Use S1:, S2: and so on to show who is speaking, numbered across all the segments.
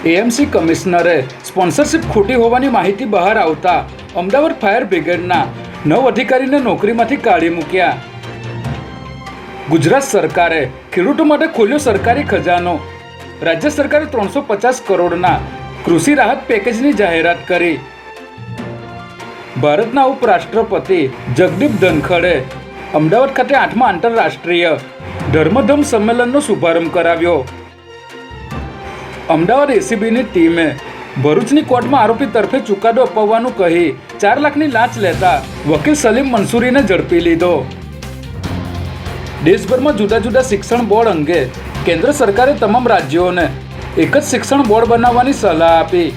S1: AMC કમિશનરે sponsorship ખોટી હોવાની માહિતી બહાર આવતા અમદાવાદ ફાયર બ્રિગેડના 9 અધિકારીને નોકરીમાંથી કાઢી મૂક્યા. ગુજરાત સરકારે ખેડૂતો માટે ખોલ્યો સરકારી ખજાનો. રાજ્ય સરકારે 350 કરોડના કૃષિ રાહત પેકેજની જાહેરાત કરી. ભારતના ઉપરાષ્ટ્રપતિ જગદીપ ધનખડે અમદાવાદ ખાતે 8મા આંતરરાષ્ટ્રીય ધર્મધમ સંમેલનનો શુભારંભ કરાવ્યો. અમદાવાદ એસીબીની ટીમે ભરૂચની કોર્ટમાં આરોપી તરફે ચુકાદો અપાવવાનું કહી 4 લાખની લાંચ લેતા વકીલ સલીમ મંસૂરીને ઝડપી લીધો. દેશભરમાં જુદા જુદા શિક્ષણ બોર્ડ અંગે કેન્દ્ર સરકારે તમામ રાજ્યોને એક જ શિક્ષણ બોર્ડ બનાવવાની સલાહ આપી.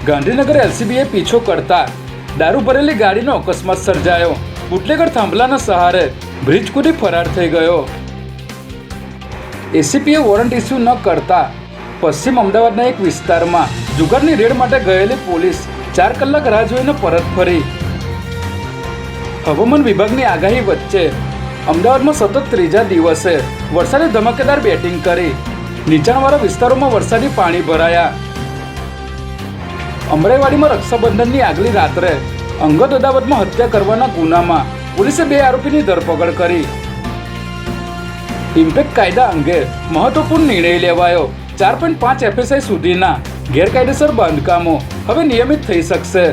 S1: ગાંધીનગર એલસીબીએ પીછો કરતા દારૂ ભરેલી ગાડીનો અકસ્માત સર્જાયો. બુટલેગર થાંભલાના સહારે બ્રિજ કૂદી ફરાર થઈ ગયો. એસીપીએ વોરંટ ઇસ્યુ ન કરતા પશ્ચિમ અમદાવાદના એક વિસ્તારમાં જુગારની રેડ માટે ગયેલી પોલીસ 4 કલાક રાહ જોઈને પરત ફરી. હવામાન વિભાગની આગાહી વચ્ચે અમદાવાદમાં સતત 3જા દિવસે વરસાદે ધમાકેદાર બેટિંગ કરી. નીચાણવાળા વિસ્તારોમાં વરસાદી પાણી ભરાયા. અમરાઈવાડીમાં રક્ષાબંધનની આગલી રાત્રે અંગત અદાવતમાં હત્યા કરવાના ગુનામાં પોલીસે 2 આરોપીની ધરપકડ કરી. ઇમ્પેક્ટ કાયદા અંગે મહત્વપૂર્ણ નિર્ણય લેવાયો. 4.5 FSI સુધીના ગેરકાયદેસર બાંધકામો હવે નિયમિત થઈ શકશે.